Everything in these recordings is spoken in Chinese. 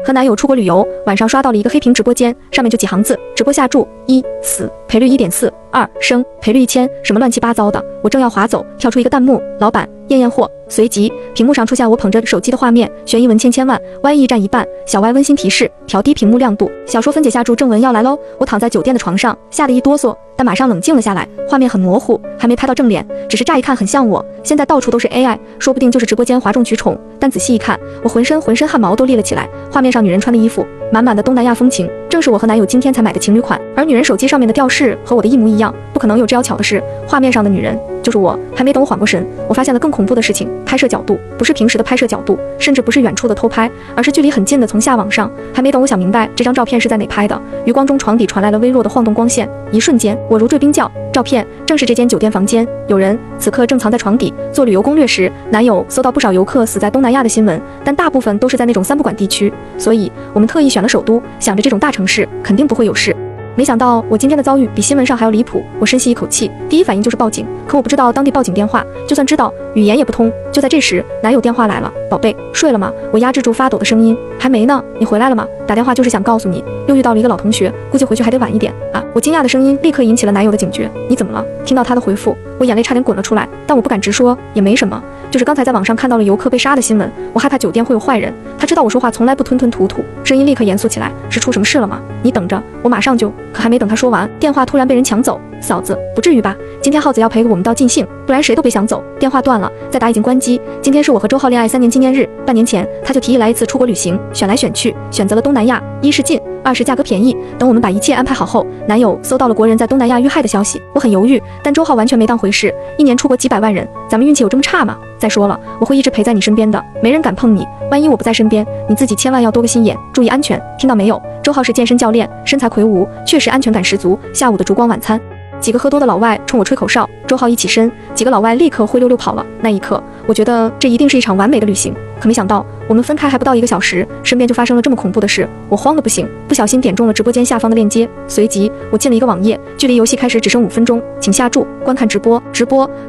和男友出国旅游，晚上刷到了一个黑屏直播间，上面就几行字：直播下注1死赔率1.4，2生赔率1000，什么乱七八糟的。我正要划走，跳出一个弹幕：老板验验货。随即屏幕上出现我捧着手机的画面，悬疑文千万，Y 驿站一半，小 Y 温馨提示：调低屏幕亮度。小说分解下注正文要来喽！我躺在酒店的床上，吓得一哆嗦，但马上冷静了下来。画面很模糊，还没拍到正脸，只是乍一看很像我。现在到处都是 AI， 说不定就是直播间哗众取宠。但仔细一看，我浑身汗毛都立了起来。画面上女人穿的衣服，满满的东南亚风情，正是我和男友今天才买的情侣款。而女人手机上面的吊饰和我的一模一样，不可能有这样巧的事。画面上的女人就是我。还没等我缓过神，我发现了更恐怖的事情。拍摄角度不是平时的拍摄角度，甚至不是远处的偷拍，而是距离很近的从下往上。还没等我想明白这张照片是在哪拍的，余光中床底传来了微弱的晃动光线，一瞬间我如坠冰窖。照片正是这间酒店房间，有人此刻正藏在床底。做旅游攻略时，男友搜到不少游客死在东南亚的新闻，但大部分都是在那种三不管地区，所以我们特意选了首都，想着这种大城市肯定不会有事。没想到我今天的遭遇比新闻上还要离谱，我深吸一口气，第一反应就是报警，可我不知道当地报警电话，就算知道语言也不通。就在这时，男友电话来了：宝贝，睡了吗？我压制住发抖的声音：还没呢，你回来了吗？打电话就是想告诉你，又遇到了一个老同学，估计回去还得晚一点啊！我惊讶的声音立刻引起了男友的警觉：你怎么了？听到他的回复，我眼泪差点滚了出来，但我不敢直说，也没什么，就是刚才在网上看到了游客被杀的新闻，我害怕酒店会有坏人。他知道我说话从来不吞吞吐吐，声音立刻严肃起来：是出什么事了吗？你等着，我马上就……可还没等他说完，电话突然被人抢走。嫂子，不至于吧？今天耗子要陪我们到尽兴，不然谁都别想走。电话断了，再打已经关机。今天是我和周浩恋爱3年纪念日，半年前他就提议来一次出国旅行，选来选去，选择了东南亚，一是近，二是价格便宜。等我们把一切安排好后，男友搜到了国人在东南亚遇害的消息。我很犹豫，但周浩完全没当回事。一年出国几百万人，咱们运气有这么差吗？再说了，我会一直陪在你身边的，没人敢碰你。万一我不在身边，你自己千万要多个心眼，注意安全，听到没有？周浩是健身教练，身材魁梧，确实安全感十足。下午的烛光晚餐，几个喝多的老外冲我吹口哨，周浩一起身，几个老外立刻灰溜溜跑了。那一刻，我觉得这一定是一场完美的旅行。可没想到，我们分开还不到1个小时，身边就发生了这么恐怖的事，我慌得不行，不小心点中了直播间下方的链接，随即我进了一个网页，距离游戏开始只剩5分钟，请下注观看直播。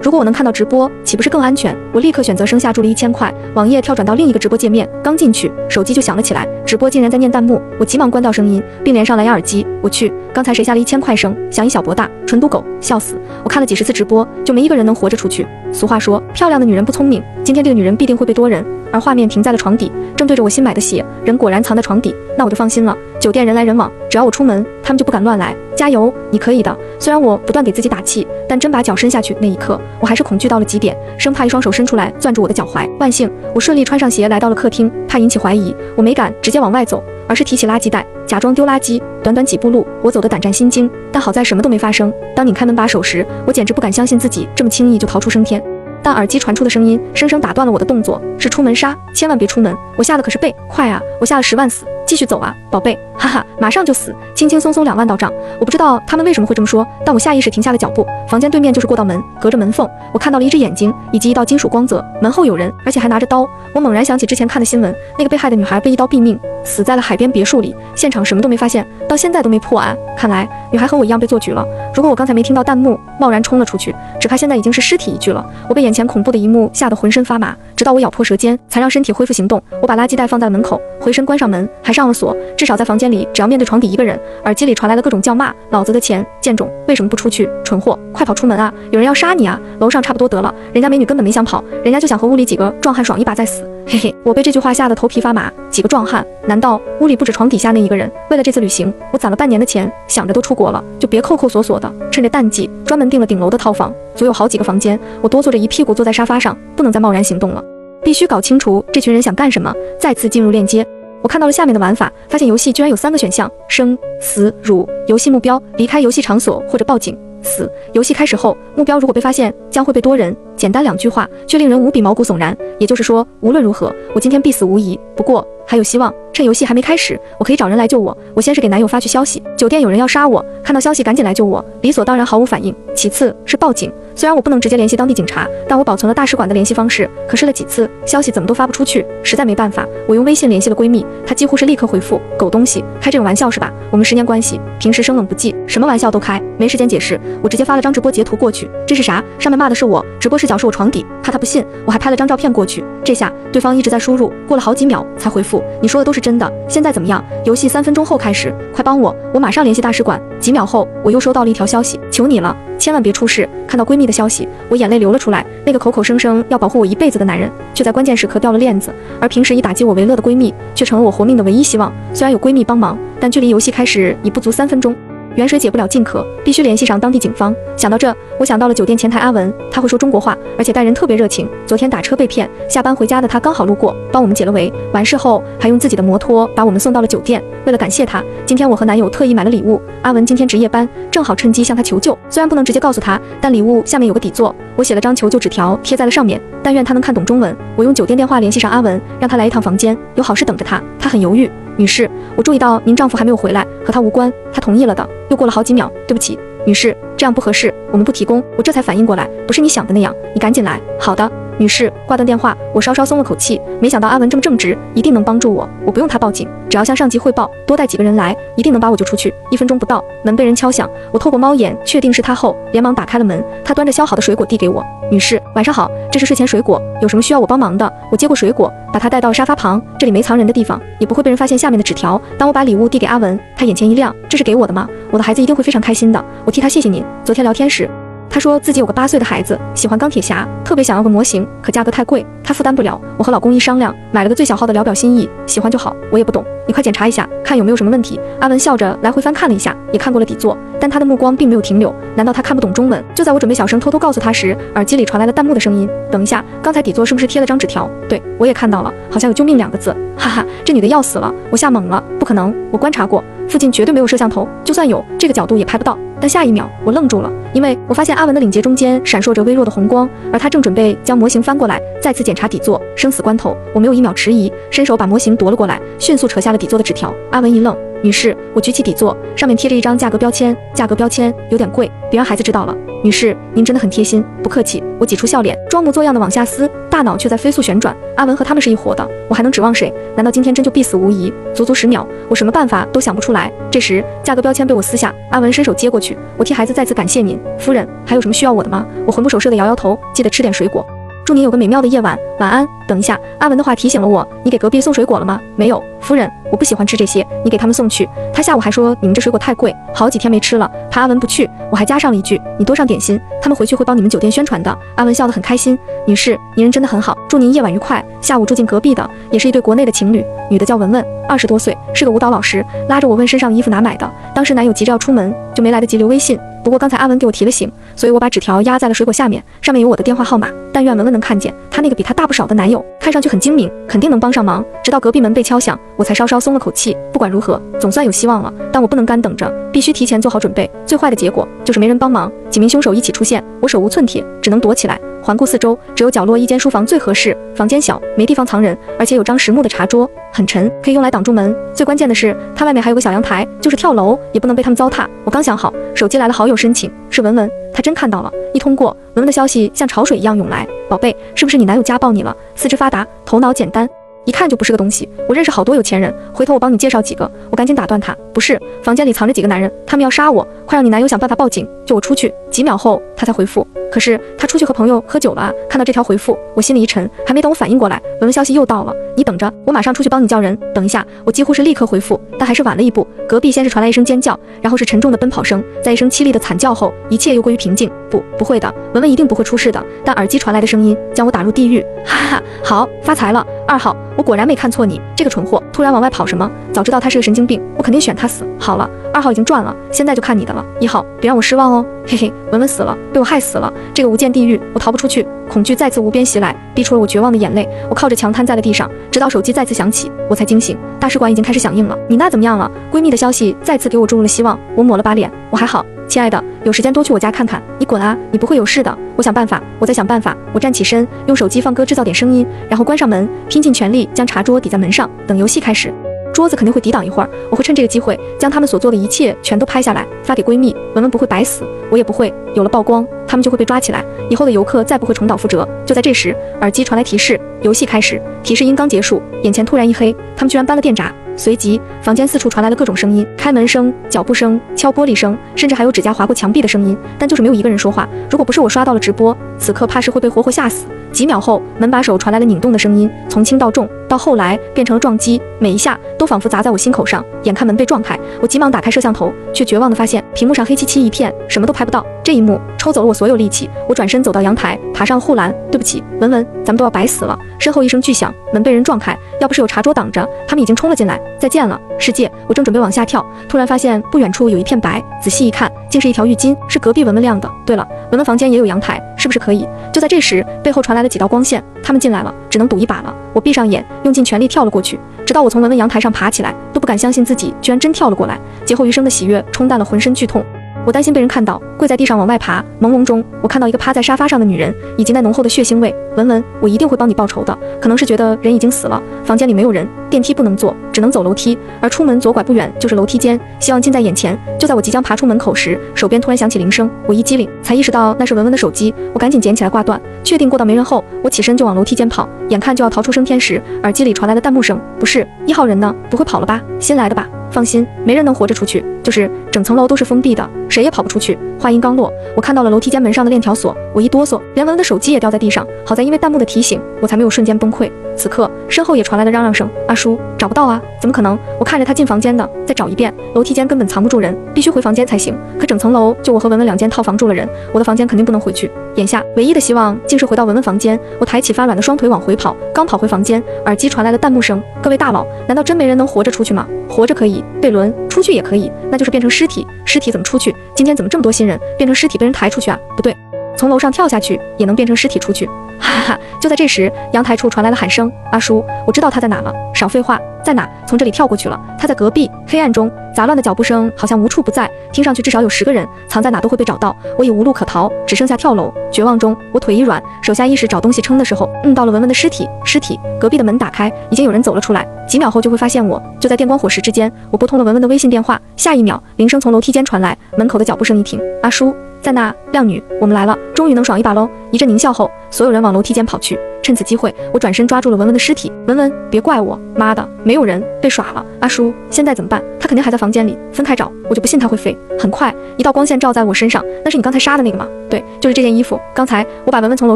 如果我能看到直播，岂不是更安全？我立刻选择生下注了1000块，网页跳转到另一个直播界面，刚进去，手机就响了起来，直播竟然在念弹幕，我急忙关掉声音，并连上蓝牙耳机。我去，刚才谁下了1000块声？响一小博大，纯赌狗，笑死！我看了几十次直播，就没一个人能活着出去。俗话说，漂亮的女人不聪明，今天这个女人必定会被多人。而画面停在了床底，正对着我新买的鞋，人果然藏在床底，那我就放心了。酒店人来人往，只要我出门，他们就不敢乱来。加油，你可以的！虽然我不断给自己打气，但真把脚伸下去那一刻，我还是恐惧到了极点，生怕一双手伸出来攥住我的脚踝。万幸，我顺利穿上鞋来到了客厅，怕引起怀疑，我没敢直接往外走，而是提起垃圾袋，假装丢垃圾。短短几步路，我走得胆战心惊，但好在什么都没发生。当拧开门把手时，我简直不敢相信自己这么轻易就逃出升天。但耳机传出的声音生生打断了我的动作，是出门杀，千万别出门！我下的可是背，快啊！我下了10万死，继续走啊，宝贝，哈哈，马上就死，轻轻松松2万到账。我不知道他们为什么会这么说，但我下意识停下了脚步。房间对面就是过道门，隔着门缝，我看到了一只眼睛以及一道金属光泽，门后有人，而且还拿着刀。我猛然想起之前看的新闻，那个被害的女孩被一刀毙命，死在了海边别墅里，现场什么都没发现，到现在都没破案。看来女孩和我一样被做局了。如果我刚才没听到弹幕，贸然冲了出去，只怕现在已经是尸体一具了。我被眼前恐怖的一幕吓得浑身发麻，直到我咬破舌尖才让身体恢复行动。我把垃圾袋放在了门口，回身关上门，还上了锁。至少在房间里，只要面对床底一个人。耳机里传来了各种叫骂：老子的钱，贱种，为什么不出去？蠢货，快跑出门啊！有人要杀你啊！楼上差不多得了，人家美女根本没想跑，人家就想和屋里几个壮汉爽一把再死。嘿嘿，我被这句话吓得头皮发麻。几个壮汉？难道屋里不止床底下那一个人？为了这次旅行，我攒了半年的钱，想着都出国了，就别扣扣锁锁的。趁着淡季，专门订了顶楼的套房，足有好几个房间。我哆嗦着一屁股坐在沙发上，不能再贸然行动了，必须搞清楚这群人想干什么。再次进入链接，我看到了下面的玩法，发现游戏居然有3个选项：生、死、辱。游戏目标：离开游戏场所或者报警。死。游戏开始后，目标如果被发现，将会被多人。简单2句话，却令人无比毛骨悚然。也就是说，无论如何，我今天必死无疑。不过还有希望，趁游戏还没开始，我可以找人来救我。我先是给男友发去消息，酒店有人要杀我，看到消息赶紧来救我，理所当然毫无反应。其次是报警，虽然我不能直接联系当地警察，但我保存了大使馆的联系方式，可试了几次，消息怎么都发不出去，实在没办法，我用微信联系了闺蜜，她几乎是立刻回复：狗东西，开这种玩笑是吧？我们10年关系，平时生冷不忌，什么玩笑都开，没时间解释，我直接发了张直播截图过去，这是啥？上面骂的是我，直播视角是我床底，怕他不信，我还拍了张照片过去，这下对方一直在输入，过了好几秒才回复，你说的都是真的，现在怎么样？游戏3分钟后开始，快帮我，我马上联系大使馆。几秒后，我又收到了一条消息，求你了，千万别出事。看到闺蜜的消息，我眼泪流了出来。那个口口声声要保护我一辈子的男人，却在关键时刻掉了链子，而平时以打击我为乐的闺蜜，却成了我活命的唯一希望。虽然有闺蜜帮忙，但距离游戏开始已不足3分钟。远水解不了近渴，必须联系上当地警方。想到这，我想到了酒店前台阿文，他会说中国话，而且待人特别热情。昨天打车被骗，下班回家的他刚好路过，帮我们解了围。完事后还用自己的摩托把我们送到了酒店。为了感谢他，今天我和男友特意买了礼物。阿文今天值夜班，正好趁机向他求救。虽然不能直接告诉他，但礼物下面有个底座，我写了张求救纸条贴在了上面，但愿他能看懂中文。我用酒店电话联系上阿文，让他来一趟房间，有好事等着他。他很犹豫。女士，我注意到您丈夫还没有回来，和他无关，他同意了的。又过了好几秒，对不起，女士，这样不合适，我们不提供。我这才反应过来，不是你想的那样，你赶紧来。好的，女士，挂断电话，我稍稍松了口气，没想到阿文这么正直，一定能帮助我，我不用他报警，只要向上级汇报，多带几个人来，一定能把我救出去。1分钟不到，门被人敲响，我透过猫眼确定是他后，连忙打开了门。他端着削好的水果递给我，女士，晚上好，这是睡前水果，有什么需要我帮忙的？我接过水果，把它带到沙发旁，这里没藏人的地方，也不会被人发现下面的纸条。当我把礼物递给阿文，他眼前一亮，这是给我的吗？我的孩子一定会非常开心的，我替他谢谢您。昨天聊天时，他说自己有个8岁的孩子，喜欢钢铁侠，特别想要个模型，可价格太贵，他负担不了。我和老公一商量，买了个最小号的，聊表心意，喜欢就好。我也不懂，你快检查一下，看有没有什么问题。阿文笑着来回翻看了一下，也看过了底座，但他的目光并没有停留。难道他看不懂中文？就在我准备小声偷偷告诉他时，耳机里传来了弹幕的声音。等一下，刚才底座是不是贴了张纸条？对，我也看到了，好像有救命2个字。哈哈，这女的要死了，我吓懵了。不可能，我观察过，附近绝对没有摄像头，就算有，这个角度也拍不到。但下一秒我愣住了，因为我发现阿文的领结中间闪烁着微弱的红光，而他正准备将模型翻过来再次检查底座。生死关头，我没有1秒迟疑，伸手把模型夺了过来，迅速扯下了底座的纸条。阿文一愣，女士，我举起底座，上面贴着一张价格标签，价格标签有点贵，别让孩子知道了。女士，您真的很贴心，不客气。我挤出笑脸，装模作样的往下撕，大脑却在飞速旋转。阿文和他们是一伙的，我还能指望谁？难道今天真就必死无疑？足足10秒，我什么办法都想不出来。这时，价格标签被我撕下，阿文伸手接过去，我替孩子再次感谢您，夫人，还有什么需要我的吗？我魂不守舍地摇摇头，记得吃点水果。祝您有个美妙的夜晚，晚安。等一下，阿文的话提醒了我，你给隔壁送水果了吗？没有，夫人，我不喜欢吃这些，你给他们送去。他下午还说你们这水果太贵，好几天没吃了，怕阿文不去，我还加上了一句，你多上点心，他们回去会帮你们酒店宣传的。阿文笑得很开心，女士，您人真的很好，祝您夜晚愉快。下午住进隔壁的也是一对国内的情侣，女的叫文文，20多岁，是个舞蹈老师，拉着我问身上的衣服哪买的。当时男友急着要出门，就没来得及留微信。不过刚才阿文给我提了醒，所以我把纸条压在了水果下面，上面有我的电话号码，但愿文文能看见。她那个比她大不少的男友看上去很精明，肯定能帮上忙。直到隔壁门被敲响，我才稍稍松了口气。不管如何，总算有希望了，但我不能干等着，必须提前做好准备。最坏的结果就是没人帮忙，几名凶手一起出现，我手无寸铁，只能躲起来。环顾四周，只有角落一间书房最合适，房间小，没地方藏人，而且有张实木的茶桌，很沉，可以用来挡住门。最关键的是，它外面还有个小阳台，就是跳楼也不能被他们糟蹋。我刚想好，手机来了好友申请，是文文，她真看到了，一通过，文文的消息像潮水一样涌来。宝贝，是不是你男友家暴你了？四肢发达，头脑简单，一看就不是个东西。我认识好多有钱人，回头我帮你介绍几个。我赶紧打断他，不是，房间里藏着几个男人，他们要杀我，快让你男友想办法报警，救我出去。几秒后他才回复，可是他出去和朋友喝酒了啊。看到这条回复，我心里一沉，还没等我反应过来，文文消息又到了，你等着，我马上出去帮你叫人。等一下，我几乎是立刻回复，但还是晚了一步。隔壁先是传来一声尖叫，然后是沉重的奔跑声，在一声凄厉的惨叫后，一切又归于平静。不会的，文文一定不会出事的。但耳机传来的声音将我打入地狱，哈哈哈，好，发财了。2号，我果然没看错你，这个蠢货突然往外跑什么？早知道他是个神经病，我肯定选他死。好了，2号已经赚了，现在就看你的了。1号，别让我失望哦，嘿嘿，文文死了，被我害死了，这个无间地狱我逃不出去。恐惧再次无边袭来，逼出了我绝望的眼泪。我靠着墙瘫在了地上，直到手机再次响起，我才惊醒。大使馆已经开始响应了。你那怎么样了？闺蜜的消息再次给我注入了希望。我抹了把脸，我还好，亲爱的，有时间多去我家看看。你滚啊，你不会有事的。我想办法，我在想办法。我站起身，用手机放歌制造点声音，然后关上门，拼尽全力将茶桌抵在门上，等游戏开始。桌子肯定会抵挡一会儿，我会趁这个机会将他们所做的一切全都拍下来发给闺蜜。文文不会白死，我也不会，有了曝光，他们就会被抓起来，以后的游客再不会重蹈覆辙。就在这时，耳机传来提示，游戏开始。提示音刚结束，眼前突然一黑，他们居然搬了电闸。随即，房间四处传来了各种声音，开门声、脚步声、敲玻璃声，甚至还有指甲划过墙壁的声音，但就是没有一个人说话。如果不是我刷到了直播，此刻怕是会被活活吓死。几秒后，门把手传来了拧动的声音，从轻到重，到后来变成了撞击，每一下都仿佛砸在我心口上。眼看门被撞开，我急忙打开摄像头，却绝望地发现屏幕上黑漆漆一片，什么都拍不到。这一幕抽走了我所有力气，我转身走到阳台，爬上护栏。对不起，文文，咱们都要白死了。身后一声巨响，门被人撞开，要不是有茶桌挡着，他们已经冲了进来。再见了，世界！我正准备往下跳，突然发现不远处有一片白，仔细一看，竟是一条浴巾，是隔壁文文晾的。对了，文文房间也有阳台，是不是可以？就在这时，背后传来了几道光线，他们进来了，只能赌一把了。我闭上眼，用尽全力跳了过去，直到我从文文阳台上爬起来，都不敢相信自己居然真跳了过来。劫后余生的喜悦冲淡了浑身剧痛。我担心被人看到，跪在地上往外爬。朦胧中，我看到一个趴在沙发上的女人，以及那浓厚的血腥味。文文，我一定会帮你报仇的。可能是觉得人已经死了，房间里没有人，电梯不能坐，只能走楼梯，而出门左拐不远就是楼梯间，希望近在眼前。就在我即将爬出门口时，手边突然响起铃声，我一激灵，才意识到那是文文的手机。我赶紧捡起来挂断，确定过道没人后，我起身就往楼梯间跑。眼看就要逃出升天时，耳机里传来了弹幕声：不是1号人呢？不会跑了吧？新来的吧？放心，没人能活着出去，就是整层楼都是封闭的，谁也跑不出去。话音刚落，我看到了楼梯间门上的链条锁，我一哆嗦，连文文的手机也掉在地上。好在因为弹幕的提醒，我才没有瞬间崩溃。此刻身后也传来了嚷嚷声：阿叔，找不到啊！怎么可能？我看着他进房间的，再找一遍，楼梯间根本藏不住人，必须回房间才行。可整层楼就我和文文2间套房住了人，我的房间肯定不能回去。眼下唯一的希望竟是回到文文房间。我抬起发软的双腿往回跑，刚跑回房间，耳机传来了弹幕声：各位大佬，难道真没人能活着出去吗？活着可以，被轮出去也可以，那就是变成尸体。尸体怎么出去？今天怎么这么多新人变成尸体被人抬出去啊？不对，从楼上跳下去也能变成尸体出去。哈哈哈！就在这时，阳台处传来了喊声：阿叔，我知道他在哪了。少废话，在哪？从这里跳过去了。他在隔壁。黑暗中，杂乱的脚步声好像无处不在，听上去至少有10个人，藏在哪都会被找到。我已无路可逃，只剩下跳楼。绝望中，我腿一软，手下意识找东西撑的时候，到了文文的尸体。尸体。隔壁的门打开，已经有人走了出来。几秒后就会发现我。就在电光火石之间，我拨通了文文的微信电话。下一秒，铃声从楼梯间传来，门口的脚步声一停。阿叔，在那，靓女，我们来了，终于能爽一把喽！一阵狞笑后，所有人往楼梯间跑去。趁此机会，我转身抓住了文文的尸体。文文，别怪我，妈的，没有人，被耍了。阿叔，现在怎么办？他肯定还在房间里，分开找，我就不信他会飞。很快，一道光线照在我身上，那是你刚才杀的那个吗？对，就是这件衣服。刚才我把文文从楼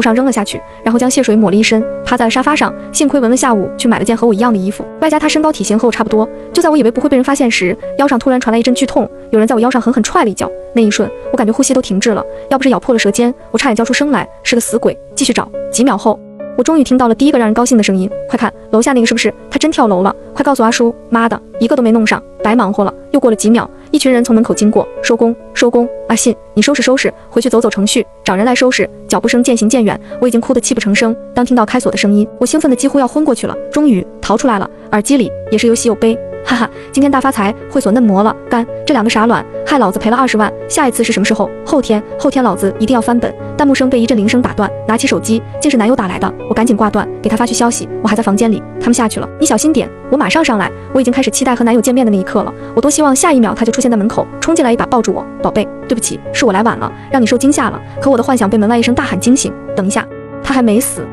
上扔了下去，然后将血水抹了一身，趴在了沙发上。幸亏文文下午去买了件和我一样的衣服，外加他身高体型和我差不多。就在我以为不会被人发现时，腰上突然传来一阵剧痛，有人在我腰上狠狠踹了一脚。那一瞬，我感觉呼吸都停滞了，要不是咬破了舌尖，我差点叫出声来。是个死鬼！继续找。几秒后，我终于听到了第一个让人高兴的声音，快看，楼下那个是不是他真跳楼了？快告诉阿叔！妈的，一个都没弄上，白忙活了。又过了几秒，一群人从门口经过，收工，收工。阿信，你收拾收拾，回去走走程序，找人来收拾。脚步声渐行渐远，我已经哭得泣不成声。当听到开锁的声音，我兴奋得几乎要昏过去了。终于逃出来了，耳机里也是有喜有悲。哈哈，今天大发财，会所嫩模了。干，这2个傻卵，害老子赔了20万。下一次是什么时候？后天，后天老子一定要翻本。弹幕声被一阵铃声打断，拿起手机，竟是男友打来的。我赶紧挂断，给他发去消息，我还在房间里，他们下去了，你小心点。我马上上来，我已经开始期待和男友见面的那一刻了。我多希望下一秒他就出现在门口，冲进来一把抱住我。宝贝，对不起，是我来晚了，让你受惊吓了。可我的幻想被门外一声大喊惊醒。等一下，他还没死。